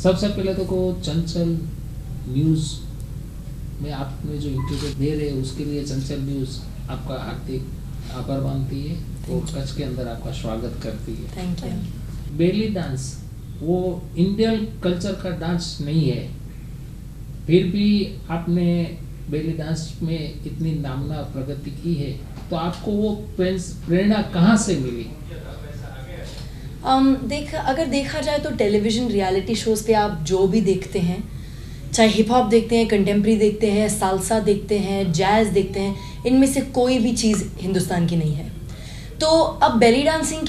सबसे पहले तो को चंचल न्यूज़ में आपने जो इंटरव्यू दे रहे हैं उसके लिए चंचल न्यूज़ आपका हार्दिक आभार मानती है और कच्छ के अंदर आपका स्वागत करती है। Thank you. बेली डांस वो इंडियन कल्चर का डांस नहीं है, फिर भी आपने बेली डांस में इतनी नामना प्रगति की है, तो आपको वो प्रेरणा कहाँ से मिली? अगर देखा जाए तो टेलीविज़न रियलिटी शोज़ पे आप जो भी देखते हैं, चाहे हिप हॉप देखते हैं, कंटेम्प्रेरी देखते हैं, सालसा देखते हैं, जैज़ देखते हैं, इनमें से कोई भी चीज़ हिंदुस्तान की नहीं है। तो अब बेली डांसिंग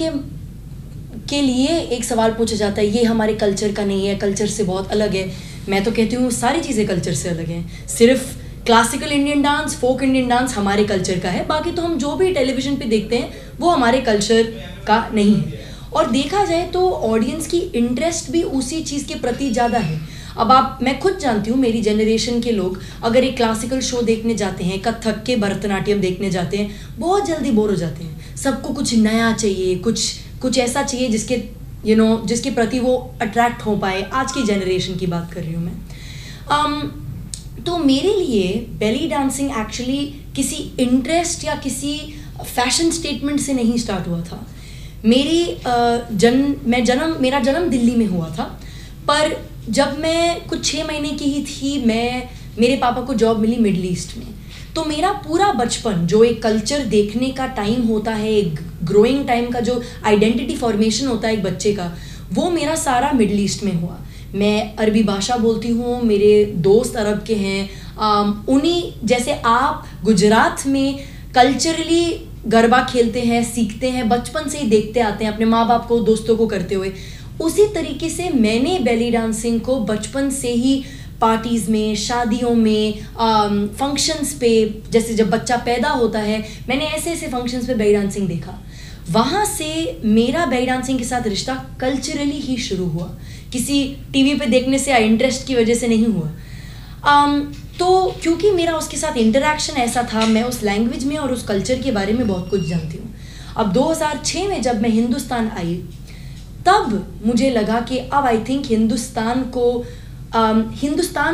के लिए एक सवाल पूछा जाता है, ये हमारे कल्चर का नहीं है, कल्चर से बहुत अलग है। मैं तो कहती हूँ सारी चीज़ें कल्चर से अलग हैं। सिर्फ क्लासिकल इंडियन डांस, फोक इंडियन डांस हमारे कल्चर का है, बाकी तो हम जो भी टेलीविज़न पे देखते हैं वो हमारे कल्चर का नहीं है। और देखा जाए तो ऑडियंस की इंटरेस्ट भी उसी चीज़ के प्रति ज़्यादा है। अब मैं खुद जानती हूँ, मेरी जनरेशन के लोग अगर एक क्लासिकल शो देखने जाते हैं, कथक के भरतनाट्यम देखने जाते हैं, बहुत जल्दी बोर हो जाते हैं। सबको कुछ नया चाहिए, कुछ ऐसा चाहिए जिसके जिसके प्रति वो अट्रैक्ट हो पाए। आज की जनरेशन की बात कर रही हूँ मैं। तो मेरे लिए बेली डांसिंग एक्चुअली किसी इंटरेस्ट या किसी फैशन स्टेटमेंट से नहीं स्टार्ट हुआ था। मेरा जन्म दिल्ली में हुआ था, पर जब मैं कुछ 6 महीने की ही थी, मेरे पापा को जॉब मिली मिडल ईस्ट में। तो मेरा पूरा बचपन जो एक कल्चर देखने का टाइम होता है, एक ग्रोइंग टाइम का जो आइडेंटिटी फॉर्मेशन होता है एक बच्चे का, वो मेरा सारा मिडल ईस्ट में हुआ। मैं अरबी भाषा बोलती हूँ, मेरे दोस्त अरब के हैं। उन्हीं जैसे आप गुजरात में कल्चरली गरबा खेलते हैं, सीखते हैं, बचपन से ही देखते आते हैं अपने माँ बाप को, दोस्तों को करते हुए, उसी तरीके से मैंने बेली डांसिंग को बचपन से ही पार्टीज़ में, शादियों में, फंक्शंस पे, जैसे जब बच्चा पैदा होता है, मैंने ऐसे ऐसे फंक्शंस पे बेली डांसिंग देखा। वहाँ से मेरा बेली डांसिंग के साथ रिश्ता कल्चरली ही शुरू हुआ, किसी टीवी पे देखने से या इंटरेस्ट की वजह से नहीं हुआ। तो क्योंकि मेरा उसके साथ इंटरेक्शन ऐसा था, मैं उस लैंग्वेज में और उस कल्चर के बारे में बहुत कुछ जानती हूँ। अब 2006 में जब मैं हिंदुस्तान आई, तब मुझे लगा कि अब आई थिंक हिंदुस्तान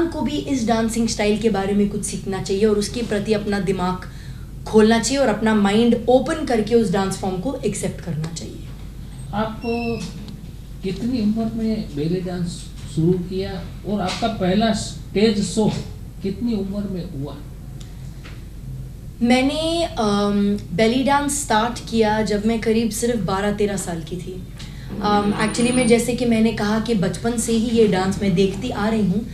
को भी इस डांसिंग स्टाइल के बारे में कुछ सीखना चाहिए और उसके प्रति अपना दिमाग खोलना चाहिए और अपना माइंड ओपन करके उस डांस फॉर्म को एक्सेप्ट करना चाहिए। आप कितनी उम्र में बेली डांस शुरू किया और आपका पहला स्टेज शो कितनी उम्र में हुआ? मैंने बेली डांस स्टार्ट किया जब मैं करीब सिर्फ 12-13 साल की थी। एक्चुअली मैं, जैसे कि मैंने कहा कि बचपन से ही ये डांस मैं देखती आ रही हूँ,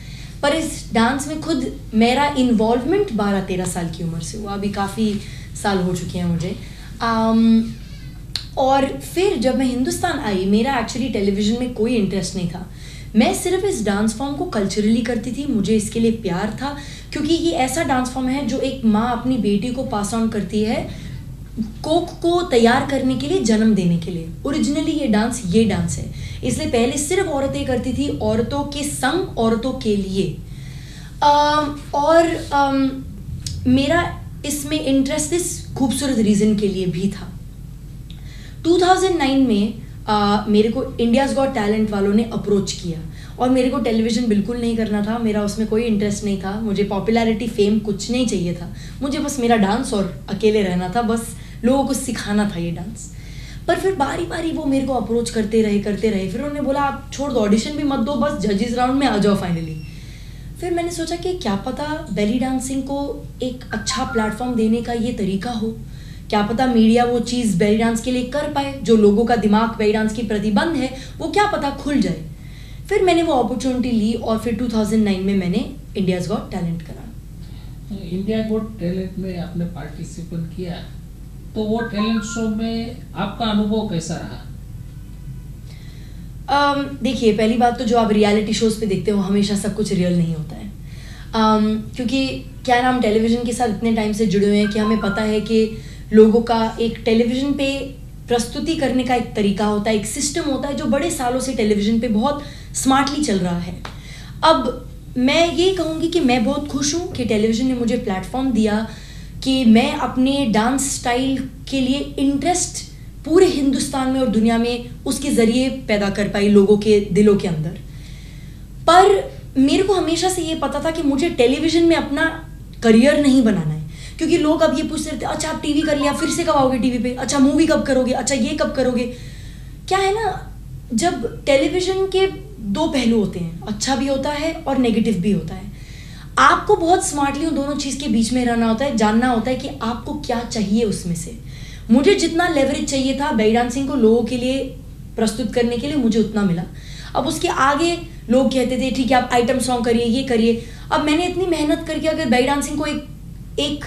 पर इस डांस में खुद मेरा इन्वॉल्वमेंट 12-13 साल की उम्र से हुआ। अभी काफ़ी साल हो चुके हैं मुझे। और फिर जब मैं हिंदुस्तान आई, मेरा एक्चुअली टेलीविज़न में कोई इंटरेस्ट नहीं था। मैं सिर्फ इस डांस फॉर्म को कल्चरली करती थी, मुझे इसके लिए प्यार था, क्योंकि ये ऐसा डांस फॉर्म है जो एक माँ अपनी बेटी को पास ऑन करती है कोक को तैयार करने के लिए, जन्म देने के लिए। ओरिजिनली ये डांस है, इसलिए पहले सिर्फ औरतें करती थी, औरतों के संग, औरतों के लिए। मेरा इसमें इंटरेस्ट इस खूबसूरत रीज़न के लिए भी था। 2009 में मेरे को इंडियाज़ गॉट टैलेंट वालों ने अप्रोच किया और मेरे को टेलीविज़न बिल्कुल नहीं करना था, मेरा उसमें कोई इंटरेस्ट नहीं था, मुझे पॉपुलैरिटी, फेम कुछ नहीं चाहिए था, मुझे बस मेरा डांस और अकेले रहना था, बस लोगों को सिखाना था ये डांस। पर फिर बारी बारी वो मेरे को अप्रोच करते रहे। फिर उन्होंने बोला आप छोड़ दो, ऑडिशन भी मत दो, बस जजेस राउंड में आ जाओ फाइनली। फिर मैंने सोचा कि क्या पता बेली डांसिंग को एक अच्छा प्लेटफॉर्म देने का ये तरीका हो, क्या पता मीडिया वो चीज़ बेली डांस के लिए कर पाए, जो लोगों का दिमाग बेली डांस की प्रति बंद है वो क्या पता खुल जाए। फिर मैंने वो अपॉर्चुनिटी ली और फिर 2009 में मैंने इंडियाज़ गॉट टैलेंट करा। इंडिया गॉट टैलेंट में आपने पार्टिसिपेट किया, तो वो टैलेंट शो में आपका अनुभव कैसा रहा? देखिए, पहली बात तो जो आप रियलिटी शोज़ पे देखते हो हमेशा सब कुछ रियल नहीं होता है। क्योंकि क्या नाम टेलीविज़न के साथ इतने टाइम से जुड़े हुए हैं कि हमें पता है कि लोगों का एक टेलीविज़न पे प्रस्तुति करने का एक तरीका होता है, एक सिस्टम होता है जो बड़े सालों से टेलीविज़न पे बहुत स्मार्टली चल रहा है। अब मैं ये कहूँगी कि मैं बहुत खुश हूँ कि टेलीविज़न ने मुझे प्लेटफॉर्म दिया कि मैं अपने डांस स्टाइल के लिए इंटरेस्ट पूरे हिंदुस्तान में और दुनिया में उसके ज़रिए पैदा कर पाई लोगों के दिलों के अंदर। पर मेरे को हमेशा से ये पता था कि मुझे टेलीविज़न में अपना करियर नहीं बनाना है, क्योंकि लोग अब ये पूछते रहते, अच्छा आप टीवी कर लिया, फिर से कब आओगे टीवी पे, अच्छा मूवी कब करोगे, अच्छा ये कब करोगे। क्या है ना, जब टेलीविज़न के दो पहलू होते हैं, अच्छा भी होता है और नेगेटिव भी होता है। आपको बहुत स्मार्टली उन दोनों चीज़ के बीच में रहना होता है, जानना होता है कि आपको क्या चाहिए उसमें से। मुझे जितना लेवरेज चाहिए था बेली डांसिंग को लोगों के लिए प्रस्तुत करने के लिए, मुझे उतना मिला। अब उसके आगे लोग कहते थे ठीक है आप आइटम सॉन्ग करिए, ये करिए। अब मैंने इतनी मेहनत करके अगर बेली डांसिंग को एक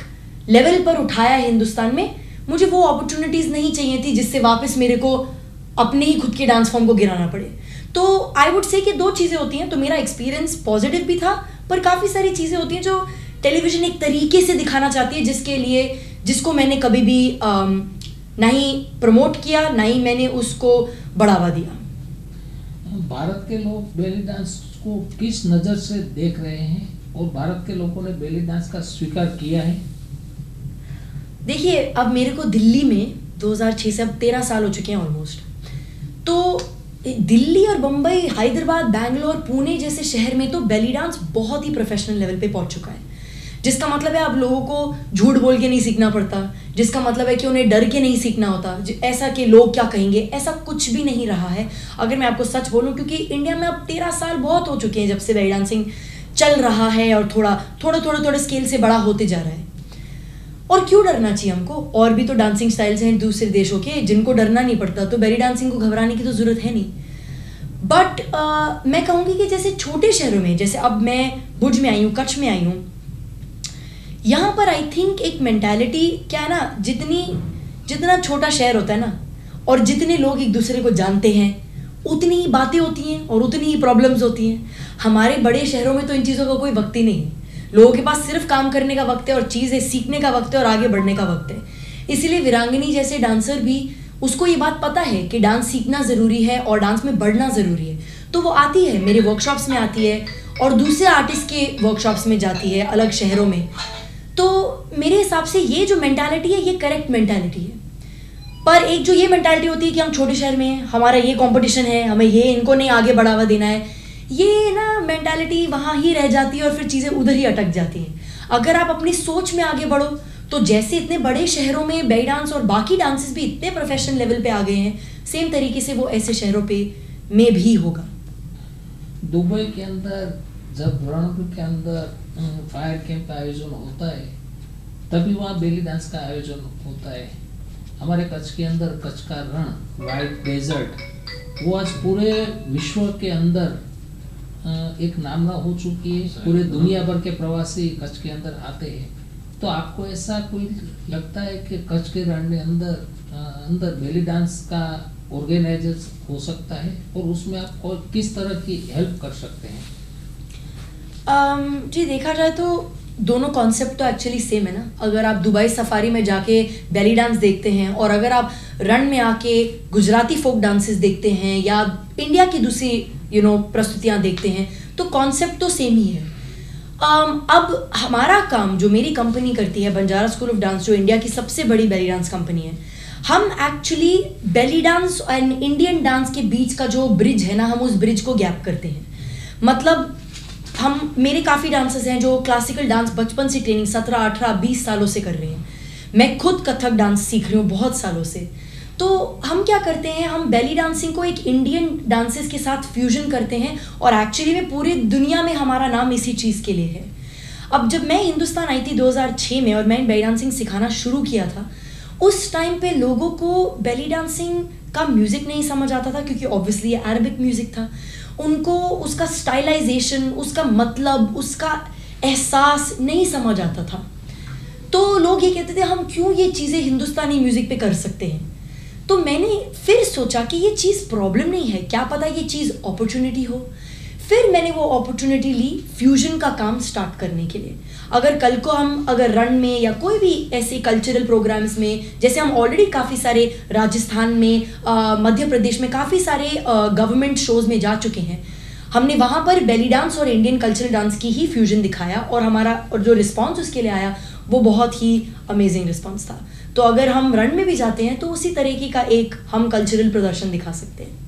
लेवल पर उठाया है हिंदुस्तान में, मुझे वो अपॉर्चुनिटीज़ नहीं चाहिए थी जिससे वापस मेरे को अपने ही खुद के डांस फॉर्म को गिराना पड़े। तो आई वुड से कि दो चीज़ें होती हैं। तो मेरा एक्सपीरियंस पॉजिटिव भी था, पर काफ़ी सारी चीज़ें होती हैं जो टेलीविज़न एक तरीके से दिखाना चाहती है, जिसको मैंने कभी भी ना ही प्रमोट किया, ना ही मैंने उसको बढ़ावा दिया। भारत के लोग बेली डांस को किस नज़र से देख रहे हैं और भारत के लोगों ने बेली डांस का स्वीकार किया है? देखिए, अब मेरे को दिल्ली में 2006 से अब 13 साल हो चुके हैं ऑलमोस्ट। तो दिल्ली और बम्बई, हैदराबाद, बैंगलोर, पुणे जैसे शहर में तो बेली डांस बहुत ही प्रोफेशनल लेवल पे पहुंच चुका है, जिसका मतलब है अब लोगों को झूठ बोल के नहीं सीखना पड़ता, जिसका मतलब है कि उन्हें डर के नहीं सीखना होता ऐसा कि लोग क्या कहेंगे, ऐसा कुछ भी नहीं रहा है। अगर मैं आपको सच बोलूं, क्योंकि इंडिया में अब 13 साल बहुत हो चुके हैं जब से बेली डांसिंग चल रहा है और थोड़ा स्केल से बड़ा होते जा रहा है। और क्यों डरना चाहिए हमको? और भी तो डांसिंग स्टाइल्स हैं दूसरे देशों के जिनको डरना नहीं पड़ता, तो बेली डांसिंग को घबराने की तो ज़रूरत है नहीं। बट मैं कहूँगी कि जैसे छोटे शहरों में, जैसे अब मैं भुज में आई हूँ, कच्छ में आई हूँ, यहाँ पर आई थिंक एक मेंटालिटी क्या है ना, जितना छोटा शहर होता है ना और जितने लोग एक दूसरे को जानते हैं, उतनी ही बातें होती हैं और उतनी ही प्रॉब्लम्स होती हैं। हमारे बड़े शहरों में तो इन चीज़ों का कोई वक्त ही नहीं है। लोगों के पास सिर्फ काम करने का वक्त है और चीज़ें सीखने का वक्त है और आगे बढ़ने का वक्त है। इसीलिए वीरांगनी जैसे डांसर भी, उसको ये बात पता है कि डांस सीखना ज़रूरी है और डांस में बढ़ना ज़रूरी है, तो वो आती है, मेरे वर्कशॉप्स में आती है और दूसरे आर्टिस्ट के वर्कशॉप्स में जाती है अलग शहरों में। तो मेरे हिसाब से ये जो मेंटालिटी है ये करेक्ट मेंटालिटी है। पर एक जो ये मेंटालिटी होती है कि हम छोटे शहर में हैं, हमारा ये कंपटीशन है, हमें ये इनको नहीं आगे बढ़ावा देना है, ये ना मेंटालिटी वहाँ ही रह जाती है और फिर चीज़ें उधर ही अटक जाती हैं। अगर आप अपनी सोच में आगे बढ़ो तो जैसे इतने बड़े शहरों में बेली डांस और बाकी डांसेस भी इतने प्रोफेशनल लेवल पे आ गए हैं, सेम तरीके से वो ऐसे शहरों पे में भी होगा। दुबई के अंदर जब रणबीर के अंदर फायर कैंप का आयोजन होता है, तभी वहाँ बेली डांस का आयोजन होता है। हमारे कच्छ के अंदर कच्छ का रण, वाइट डेजर्ट, वो आज पूरे विश्व के अंदर एक नामना हो चुकी है। पूरे दुनिया भर के प्रवासी कच्छ के अंदर आते हैं। तो आपको ऐसा कोई लगता है कि कच्छ के रण में अंदर बेली डांस का ऑर्गेनाइजर हो सकता है और उसमें आप और किस तरह की हेल्प कर सकते हैं? जी, देखा जाए तो दोनों कॉन्सेप्ट तो एक्चुअली सेम है ना। अगर आप दुबई सफारी में जाके बेली डांस देखते हैं और अगर आप रण में आके गुजराती फोक डांसेस देखते हैं या इंडिया की दूसरी प्रस्तुतियाँ देखते हैं, तो कॉन्सेप्ट तो सेम ही है। अब हमारा काम जो मेरी कंपनी करती है, बंजारा स्कूल ऑफ डांस, जो इंडिया की सबसे बड़ी बेली डांस कंपनी है, हम actually belly dance and Indian dance के बीच का जो ब्रिज है ना, हम उस ब्रिज को गैप करते हैं। मतलब मेरे काफ़ी डांसर्स हैं जो क्लासिकल डांस बचपन से ट्रेनिंग 17, 18, 20 सालों से कर रहे हैं। मैं खुद कथक डांस सीख रही हूँ बहुत सालों से। तो हम क्या करते हैं, हम बेली डांसिंग को एक इंडियन डांसेस के साथ फ्यूजन करते हैं और एक्चुअली में पूरी दुनिया में हमारा नाम इसी चीज़ के लिए है। अब जब मैं हिंदुस्तान आई थी 2006 में और मैंने बेली डांसिंग सिखाना शुरू किया था, उस टाइम पे लोगों को बेली डांसिंग का म्यूज़िक नहीं समझ आता था, क्योंकि ऑब्वियसली ये अरबिक म्यूज़िक था। उनको उसका स्टाइलाइजेशन, उसका मतलब, उसका एहसास नहीं समझ आता था। तो लोग ये कहते थे हम क्यों ये चीज़ें हिंदुस्तानी म्यूज़िक पे कर सकते हैं। तो मैंने फिर सोचा कि ये चीज़ प्रॉब्लम नहीं है, क्या पता ये चीज़ अपॉर्चुनिटी हो। फिर मैंने वो अपॉर्चुनिटी ली फ्यूजन का काम स्टार्ट करने के लिए। अगर कल को हम रण में या कोई भी ऐसे कल्चरल प्रोग्राम्स में, जैसे हम ऑलरेडी काफ़ी सारे राजस्थान में, मध्य प्रदेश में काफ़ी सारे गवर्नमेंट शोज़ में जा चुके हैं, हमने वहाँ पर बेली डांस और इंडियन कल्चरल डांस की ही फ्यूजन दिखाया और जो रिस्पॉन्स उसके लिए आया वो बहुत ही अमेजिंग रिस्पॉन्स था। तो अगर हम रण में भी जाते हैं तो उसी तरीके का एक हम कल्चरल प्रदर्शन दिखा सकते हैं।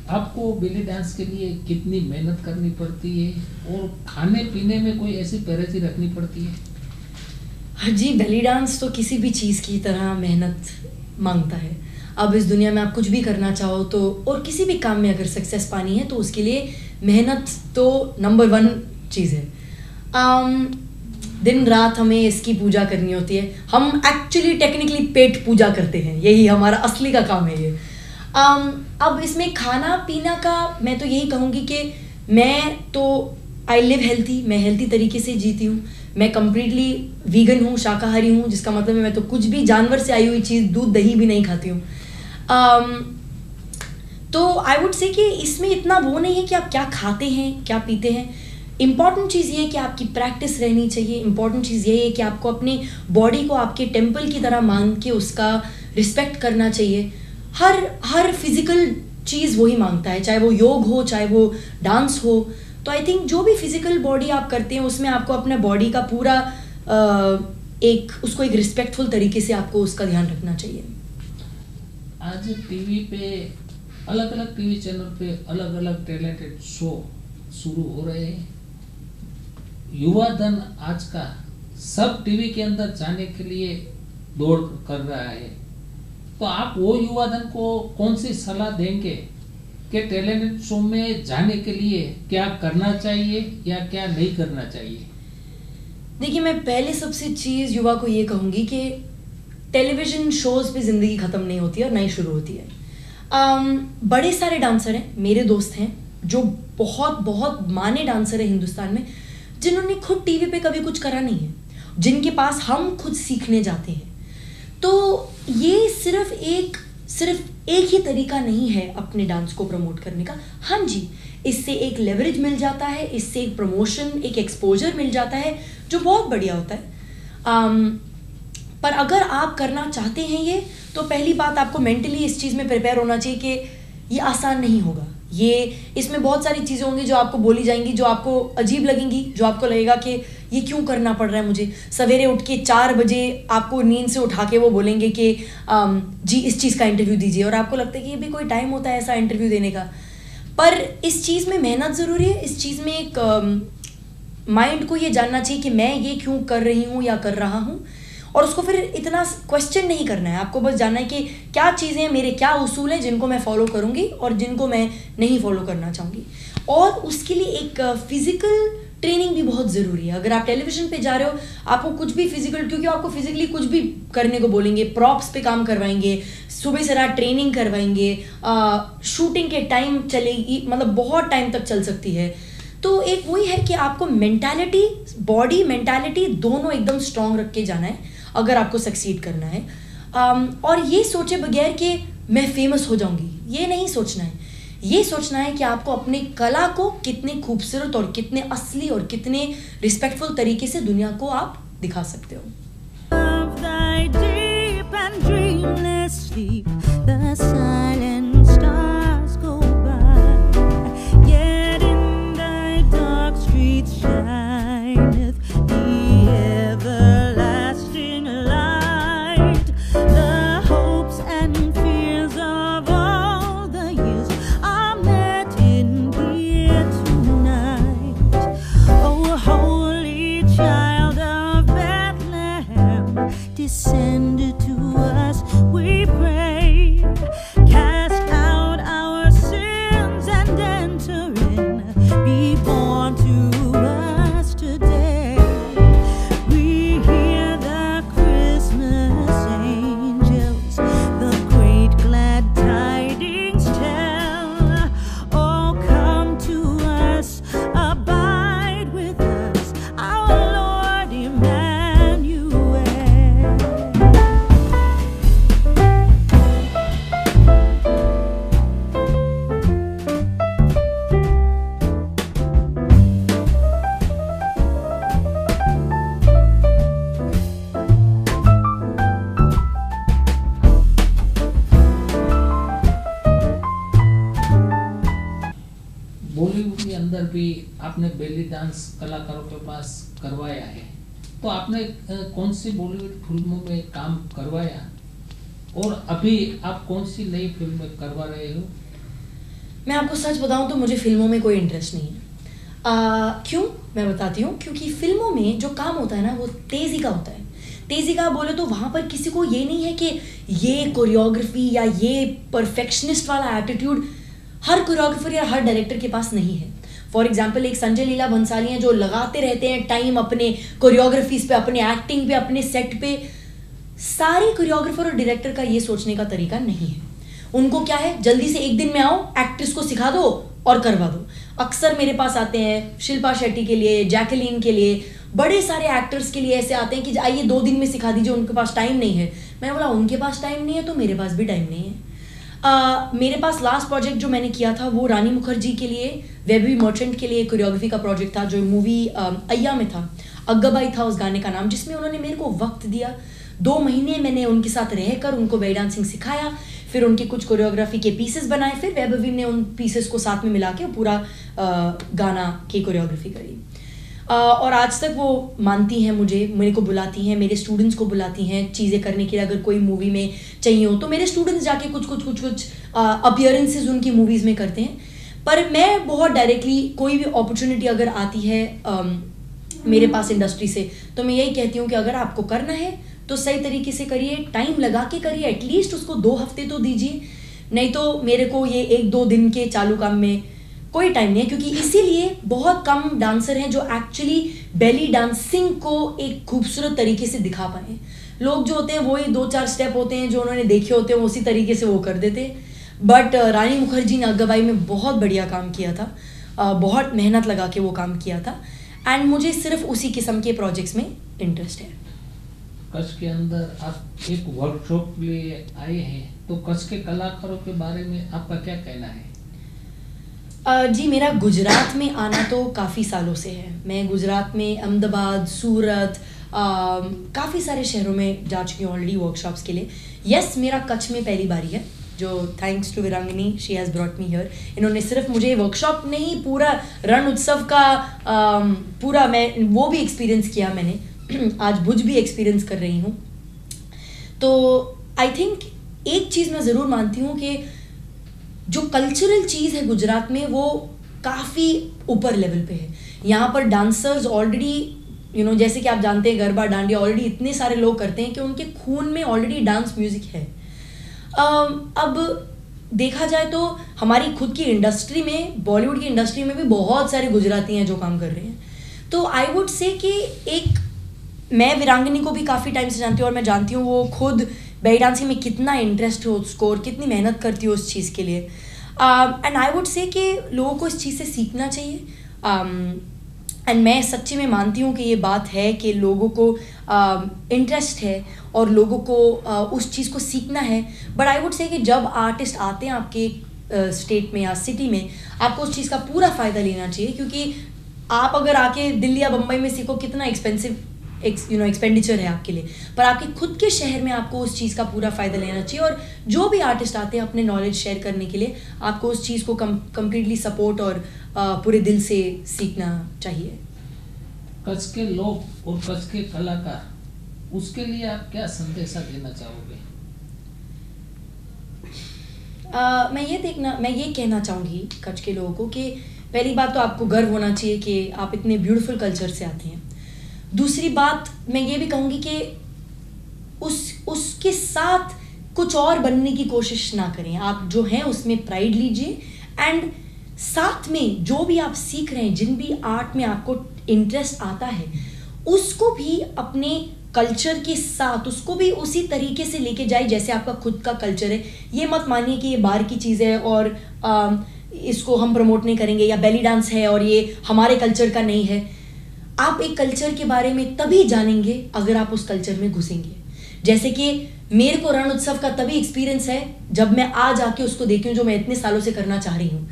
आपको बेली डांस के लिए कितनी मेहनत करनी पड़ती है और खाने पीने में कोई ऐसी परहेज़ी रखनी पड़ती है? हाँ जी, बेली डांस तो किसी भी चीज़ की तरह मेहनत मांगता है। अब इस दुनिया में आप कुछ भी करना चाहो तो, और किसी भी काम में अगर सक्सेस पानी है तो उसके लिए मेहनत तो नंबर 1 चीज़ है। दिन रात हमें इसकी पूजा करनी होती है। हम एक्चुअली टेक्निकली पेट पूजा करते हैं, यही हमारा असली का काम है ये। अब इसमें खाना पीना का मैं तो यही कहूँगी कि मैं तो आई लिव हेल्थी, मैं हेल्थी तरीके से जीती हूँ। मैं कम्प्लीटली वीगन हूँ, शाकाहारी हूँ, जिसका मतलब है मैं तो कुछ भी जानवर से आई हुई चीज़, दूध दही भी नहीं खाती हूँ। तो आई वुड से कि इसमें इतना वो नहीं है कि आप क्या खाते हैं क्या पीते हैं। इम्पॉर्टेंट चीज़ ये है कि आपकी प्रैक्टिस रहनी चाहिए। इम्पॉर्टेंट चीज़ ये है कि आपको अपने बॉडी को आपके टेम्पल की तरह मान के उसका रिस्पेक्ट करना चाहिए। हर फिजिकल चीज़ वही मांगता है, चाहे वो योग हो चाहे वो डांस हो। तो आई थिंक जो भी फिजिकल बॉडी आप करते हैं उसमें आपको अपने बॉडी का पूरा उसको एक रिस्पेक्टफुल तरीके से आपको उसका ध्यान रखना चाहिए। आज टीवी पे अलग अलग टीवी चैनल पे अलग अलग टैलेंटेड शो शुरू हो रहे हैं। युवा धन आज का सब टीवी के अंदर जाने के लिए दौड़ कर रहा है, तो आप वो युवा धन को कौन सी सलाह देंगे कि टैलेंटेड शो में जाने के लिए क्या करना चाहिए या क्या नहीं करना चाहिए? देखिए, मैं पहले सबसे चीज़ युवा को ये कहूँगी कि टेलीविज़न शोज़ पे ज़िंदगी ख़त्म नहीं होती है और नहीं शुरू होती है। बड़े सारे डांसर हैं, मेरे दोस्त हैं जो बहुत बहुत माने डांसर हैं हिंदुस्तान में, जिन्होंने खुद टीवी पे कभी कुछ करा नहीं है, जिनके पास हम खुद सीखने जाते हैं। तो ये सिर्फ एक ही तरीका नहीं है अपने डांस को प्रमोट करने का। हाँ जी, इससे एक लेवरेज मिल जाता है, इससे एक प्रमोशन, एक एक्सपोजर मिल जाता है जो बहुत बढ़िया होता है। पर अगर आप करना चाहते हैं ये, तो पहली बात आपको मेंटली इस चीज़ में प्रिपेयर होना चाहिए कि ये आसान नहीं होगा। इसमें बहुत सारी चीज़ें होंगी जो आपको बोली जाएंगी, जो आपको अजीब लगेंगी, जो आपको लगेगा कि ये क्यों करना पड़ रहा है मुझे। सवेरे उठ के 4 बजे आपको नींद से उठा के वो बोलेंगे कि जी इस चीज़ का इंटरव्यू दीजिए, और आपको लगता है कि ये भी कोई टाइम होता है ऐसा इंटरव्यू देने का। पर इस चीज़ में मेहनत ज़रूरी है। इस चीज़ में एक माइंड को ये जानना चाहिए कि मैं ये क्यों कर रही हूँ या कर रहा हूँ, और उसको फिर इतना क्वेश्चन नहीं करना है। आपको बस जानना है कि क्या चीज़ें हैं, मेरे क्या उसूल हैं जिनको मैं फॉलो करूँगी और जिनको मैं नहीं फॉलो करना चाहूँगी। और उसके लिए एक फिज़िकल ट्रेनिंग भी बहुत ज़रूरी है। अगर आप टेलीविज़न पे जा रहे हो, आपको कुछ भी फिजिकल, क्योंकि आपको फिजिकली कुछ भी करने को बोलेंगे, प्रॉप्स पे काम करवाएंगे, सुबह से रात ट्रेनिंग करवाएंगे, शूटिंग के टाइम चलेगी, मतलब बहुत टाइम तक चल सकती है। तो एक वही है कि आपको मेंटालिटी, बॉडी मेंटालिटी दोनों एकदम स्ट्रांग रख के जाना है अगर आपको सक्सीड करना है। और ये सोचे बगैर कि मैं फेमस हो जाऊंगी, ये नहीं सोचना है। ये सोचना है कि आपको अपनी कला को कितने खूबसूरत और कितने असली और कितने रिस्पेक्टफुल तरीके से दुनिया को आप दिखा सकते हो। बॉलीवुड के अंदर भी आपने बेली डांस कलाकारों के पास करवाया है, तो आपने कौन सी बॉलीवुड फिल्मों में काम करवाया और अभी आप कौन सी नई फिल्म में करवा रहे हो? मैं आपको सच बताऊं तो मुझे फिल्मों में कोई इंटरेस्ट नहीं है। क्यों, मैं बताती हूँ। क्योंकि फिल्मों में जो काम होता है ना वो तेज़ी का होता है। तेज़ी का बोले तो वहाँ पर किसी को ये नहीं है कि ये कोरियोग्राफी या ये परफेक्शनिस्ट वाला एटीट्यूड हर कोरियोग्राफर या हर डायरेक्टर के पास नहीं है। फॉर एग्जाम्पल एक संजय लीला भंसाली हैं जो लगाते रहते हैं टाइम अपने कोरियोग्राफीज पे, अपने एक्टिंग पे, अपने सेट पे। सारे कोरियोग्राफर और डायरेक्टर का ये सोचने का तरीका नहीं है। उनको क्या है, जल्दी से एक दिन में आओ, एक्ट्रेस को सिखा दो और करवा दो। अक्सर मेरे पास आते हैं शिल्पा शेट्टी के लिए, जैकलीन के लिए, बड़े सारे एक्टर्स के लिए ऐसे आते हैं कि आइए 2 दिन में सिखा दीजिए, उनके पास टाइम नहीं है। मैंने बोला उनके पास टाइम नहीं है तो मेरे पास भी टाइम नहीं है। मेरे पास लास्ट प्रोजेक्ट जो मैंने किया था वो रानी मुखर्जी के लिए, वेबी मर्चेंट के लिए कोरियोग्राफी का प्रोजेक्ट था, जो मूवी अय्या में था। अग्गाबाई था उस गाने का नाम, जिसमें उन्होंने मेरे को वक्त दिया। 2 महीने मैंने उनके साथ रहकर उनको बेली डांसिंग सिखाया, फिर उनके कुछ कोरियोग्राफी के पीसेस बनाए, फिर वैभवी ने उन पीसेस को साथ में मिला के पूरा गाना की कोरियोग्राफी करी। और आज तक वो मानती हैं मुझे, मेरे को बुलाती हैं, मेरे स्टूडेंट्स को बुलाती हैं चीज़ें करने के लिए। अगर कोई मूवी में चाहिए हो तो मेरे स्टूडेंट्स जाके कुछ अपीयरेंसेस उनकी मूवीज़ में करते हैं। पर मैं बहुत डायरेक्टली कोई भी अपॉर्चुनिटी अगर आती है मेरे पास इंडस्ट्री से, तो मैं यही कहती हूँ कि अगर आपको करना है तो सही तरीके से करिए, टाइम लगा के करिए, एटलीस्ट उसको 2 हफ्ते तो दीजिए। नहीं तो मेरे को ये 1-2 दिन के चालू काम में कोई टाइम नहीं है। क्योंकि इसीलिए बहुत कम डांसर हैं जो एक्चुअली बेली डांसिंग को एक खूबसूरत तरीके से दिखा पाए। लोग जो होते हैं वही 2-4 स्टेप होते हैं जो उन्होंने देखे होते हैं, उसी तरीके से वो कर देते। बट रानी मुखर्जी ने अग्गाबाई में बहुत बढ़िया काम किया था, बहुत मेहनत लगा के वो काम किया था। एंड मुझे सिर्फ उसी किस्म के प्रोजेक्ट्स में इंटरेस्ट है। कच्छ के अंदर आप एक वर्कशॉप लिए आए हैं, तो कच्छ के कलाकारों के बारे में आपका क्या कहना है? जी, मेरा गुजरात में आना तो काफ़ी सालों से है। मैं गुजरात में अहमदाबाद, सूरत, काफ़ी सारे शहरों में जा चुकी हूँ ऑलरेडी वर्कशॉप्स के लिए। यस, मेरा कच्छ में पहली बारी है, जो thanks to Virangani, she has brought me here. इन्होंने सिर्फ मुझे वर्कशॉप नहीं, पूरा रण उत्सव का पूरा मैं वो भी एक्सपीरियंस किया मैंने। आज भुज भी एक्सपीरियंस कर रही हूँ। तो आई थिंक एक चीज़ मैं ज़रूर मानती हूँ कि जो कल्चरल चीज़ है गुजरात में वो काफ़ी ऊपर लेवल पे है। यहाँ पर डांसर्स ऑलरेडी जैसे कि आप जानते हैं गरबा, डांडिया ऑलरेडी इतने सारे लोग करते हैं कि उनके खून में ऑलरेडी डांस म्यूज़िक है। अब देखा जाए तो हमारी खुद की इंडस्ट्री में, बॉलीवुड की इंडस्ट्री में भी बहुत सारे गुजराती हैं जो काम कर रहे हैं। तो आई वुड से कि मैं वीरांगनी को भी काफ़ी टाइम से जानती हूँ और मैं जानती हूँ वो खुद बेली डांसिंग में कितना इंटरेस्ट हो उसको और कितनी मेहनत करती हो उस चीज़ के लिए। एंड आई वुड से कि लोगों को इस चीज़ से सीखना चाहिए। एंड मैं सच्ची में मानती हूँ कि ये बात है कि लोगों को इंटरेस्ट है और लोगों को उस चीज़ को सीखना है। बट आई वुड से कि जब आर्टिस्ट आते हैं आपके स्टेट में या सिटी में, आपको उस चीज़ का पूरा फ़ायदा लेना चाहिए। क्योंकि आप अगर आके दिल्ली या बम्बई में सीखो, कितना एक्सपेंसिव एक्सपेंडिचर है आपके लिए, पर आपके खुद के शहर में आपको उस चीज़ का पूरा फ़ायदा लेना चाहिए। और जो भी आर्टिस्ट आते हैं अपने नॉलेज शेयर करने के लिए, आपको उस चीज़ को कम्प्लीटली सपोर्ट और पूरे दिल से सीखना चाहिए। कच्छ के लोग और कच्छ के कलाकार, उसके लिए आप क्या संदेशा देना चाहोगे? मैं ये कहना चाहूँगी कच्छ के लोगों को कि पहली बात तो आपको गर्व होना चाहिए कि आप इतने ब्यूटीफुल कल्चर से आते हैं। दूसरी बात मैं ये भी कहूँगी कि उसके साथ कुछ और बनने की कोशिश ना करें। आप जो हैं उसमें प्राइड लीजिए। एंड साथ में जो भी आप सीख रहे हैं, जिन भी आर्ट में आपको इंटरेस्ट आता है, उसको भी अपने कल्चर के साथ उसको भी उसी तरीके से लेके जाए जैसे आपका खुद का कल्चर है। ये मत मानिए कि ये बाहर की चीज़ है और इसको हम प्रमोट नहीं करेंगे, या बेली डांस है और ये हमारे कल्चर का नहीं है। आप एक कल्चर के बारे में तभी जानेंगे अगर आप उस कल्चर में घुसेंगे। जैसे कि मेरे को रण उत्सव का तभी एक्सपीरियंस है जब मैं आज आके उसको देखी हूँ जो मैं इतने सालों से करना चाह रही हूँ।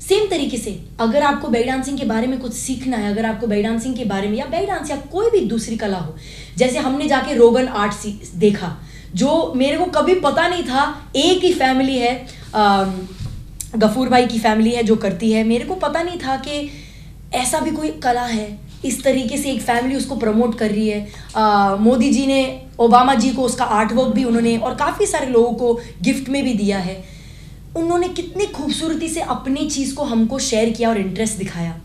सेम तरीके से अगर आपको बेली डांसिंग के बारे में कुछ सीखना है, अगर आपको बेली डांसिंग के बारे में या बेली डांस या कोई भी दूसरी कला हो, जैसे हमने जाके रोगन आर्ट देखा जो मेरे को कभी पता नहीं था। एक ही फैमिली है, गफूर भाई की फैमिली है जो करती है। मेरे को पता नहीं था कि ऐसा भी कोई कला है, इस तरीके से एक फैमिली उसको प्रमोट कर रही है। मोदी जी ने, ओबामा जी को उसका आर्ट वर्क भी उन्होंने और काफ़ी सारे लोगों को गिफ्ट में भी दिया है। उन्होंने कितनी खूबसूरती से अपनी चीज़ को हमको शेयर किया और इंटरेस्ट दिखाया।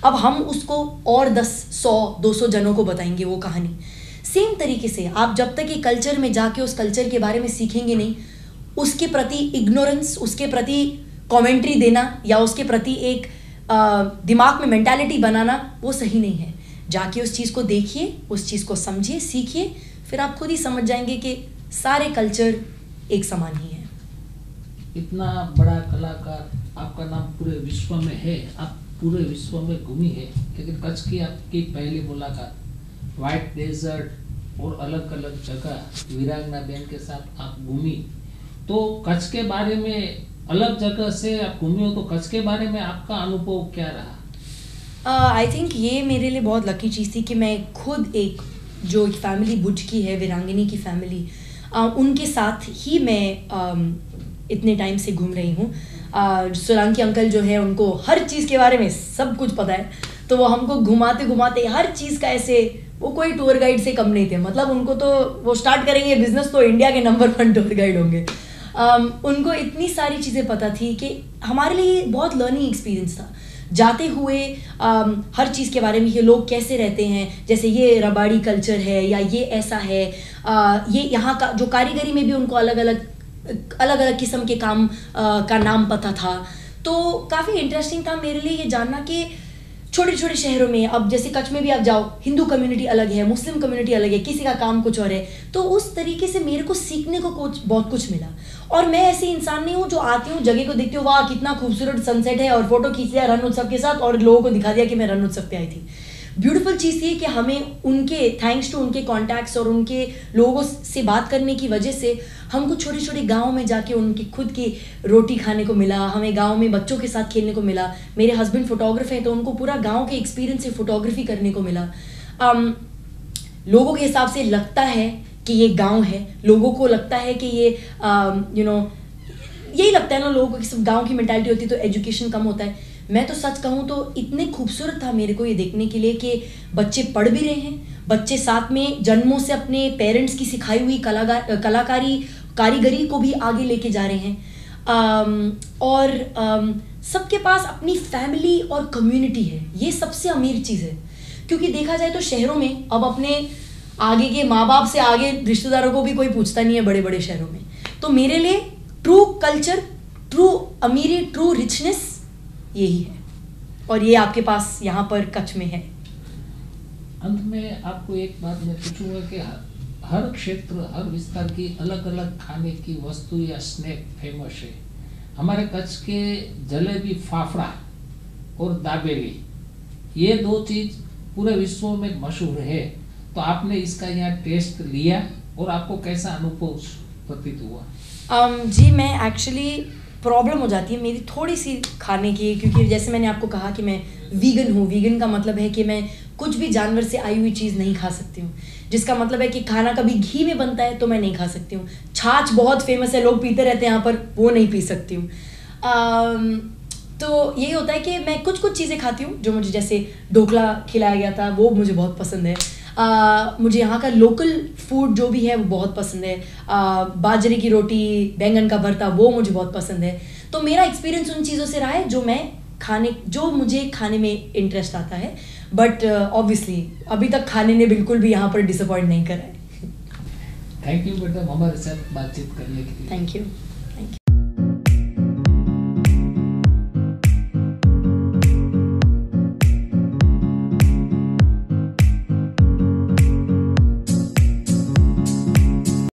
अब हम उसको और 10, 100, 200 जनों को बताएंगे वो कहानी। सेम तरीके से आप जब तक ये कल्चर में जाके उस कल्चर के बारे में सीखेंगे नहीं, उसके प्रति इग्नोरेंस, उसके प्रति कमेंट्री देना या उसके प्रति एक दिमाग में मेंटालिटी बनाना वो सही नहीं है। जाके उस चीज़ को देखिए, उस चीज़ को समझिए, सीखिए, फिर आप खुद ही समझ जाएंगे कि सारे कल्चर एक समान ही है। इतना बड़ा कलाकार, आपका नाम पूरे विश्व में है, आप पूरे विश्व में घूमी है, लेकिन कच्छ की आपकी पहली मुलाकात वाइट डेजर्ट और अलग अलग जगह वीरांगना बहन के साथ आप घूमी, तो कच्छ के बारे में अलग जगह से आप घूमी हो, तो कच्छ के बारे में आपका अनुभव क्या रहा? आई थिंक ये मेरे लिए बहुत लकी चीज़ थी कि मैं खुद एक जो एक फैमिली बुज की है, वीरांगनी की फैमिली, उनके साथ ही मैं इतने टाइम से घूम रही हूँ। सोलंकी अंकल जो है उनको हर चीज़ के बारे में सब कुछ पता है, तो वो हमको घुमाते घुमाते हर चीज़ का ऐसे, वो कोई टूर गाइड से कम नहीं थे। मतलब उनको तो वो स्टार्ट करेंगे बिजनेस तो इंडिया के नंबर 1 टूर गाइड होंगे। उनको इतनी सारी चीज़ें पता थी कि हमारे लिए बहुत लर्निंग एक्सपीरियंस था जाते हुए। हर चीज़ के बारे में, ये लोग कैसे रहते हैं, जैसे ये रबाड़ी कल्चर है या ये ऐसा है, ये यहाँ का जो कारीगरी में भी उनको अलग अलग किस्म के काम का नाम पता था। तो काफ़ी इंटरेस्टिंग था मेरे लिए ये जानना कि छोटे छोटे शहरों में, अब जैसे कच्छ में भी आप जाओ, हिंदू कम्युनिटी अलग है, मुस्लिम कम्युनिटी अलग है, किसी का काम कुछ और है, तो उस तरीके से मेरे को सीखने को बहुत कुछ मिला। और मैं ऐसी इंसान नहीं हूँ जो आती हूँ, जगह को देखती हूँ, वाह कितना खूबसूरत सनसेट है और फोटो खींच लिया रण उत्सव के साथ और लोगों को दिखा दिया कि मैं रण उत्सव पे आई थी। ब्यूटीफुल चीज़ ये कि हमें उनके थैंक्स टू उनके कॉन्टैक्ट्स और उनके लोगों से बात करने की वजह से हमको छोटे छोटे गाँव में जाके उनकी खुद की रोटी खाने को मिला, हमें गाँव में बच्चों के साथ खेलने को मिला। मेरे हस्बैंड फोटोग्राफर हैं तो उनको पूरा गाँव के एक्सपीरियंस से फोटोग्राफी करने को मिला। लोगों के हिसाब से लगता है कि ये गाँव है, लोगों को लगता है कि ये यही लगता है ना लोगों को, सिर्फ गाँव की मेंटालिटी होती है तो एजुकेशन कम होता है। मैं तो सच कहूँ तो इतने खूबसूरत था मेरे को ये देखने के लिए कि बच्चे पढ़ भी रहे हैं, बच्चे साथ में जन्मों से अपने पेरेंट्स की सिखाई हुई कारीगरी को भी आगे लेके जा रहे हैं। और सबके पास अपनी फैमिली और कम्युनिटी है, ये सबसे अमीर चीज़ है। क्योंकि देखा जाए तो शहरों में अब अपने आगे के माँ बाप से आगे रिश्तेदारों को भी कोई पूछता नहीं है बड़े बड़े शहरों में। तो मेरे लिए ट्रू कल्चर, ट्रू अमीरी, ट्रू रिचनेस यही है, और ये आपके पास यहाँ पर कच्छ में है। अंत में आपको एक बात मैं पूछूंगा कि हर क्षेत्र, हर विस्तार की अलग अलग खाने की वस्तु या स्नैक फेमस है। हमारे कच्छ के जलेबी फाफड़ा और दाबेली, ये 2 चीज पूरे विश्व में मशहूर है, तो आपने इसका यहाँ टेस्ट लिया और आपको कैसा अनुभव प्रतीत हुआ? जी, मैं एक्चुअली प्रॉब्लम हो जाती है मेरी थोड़ी सी खाने की, क्योंकि जैसे मैंने आपको कहा कि मैं वीगन हूँ। वीगन का मतलब है कि मैं कुछ भी जानवर से आई हुई चीज़ नहीं खा सकती हूँ, जिसका मतलब है कि खाना कभी घी में बनता है तो मैं नहीं खा सकती हूँ। छाछ बहुत फेमस है, लोग पीते रहते हैं यहाँ पर, वो नहीं पी सकती हूँ। तो यही होता है कि मैं कुछ चीज़ें खाती हूँ जो मुझे, जैसे ढोकला खिलाया गया था वो मुझे बहुत पसंद है। मुझे यहाँ का लोकल फूड जो भी है वो बहुत पसंद है। बाजरे की रोटी, बैंगन का भरता, वो मुझे बहुत पसंद है। तो मेरा एक्सपीरियंस उन चीज़ों से रहा है जो मुझे खाने में इंटरेस्ट आता है। बट ऑब्वियसली अभी तक खाने ने बिल्कुल भी यहाँ पर डिसअपॉइंट नहीं करा है। थैंक यू मैडम हमारे साथ बातचीत करने के लिए। Thank you.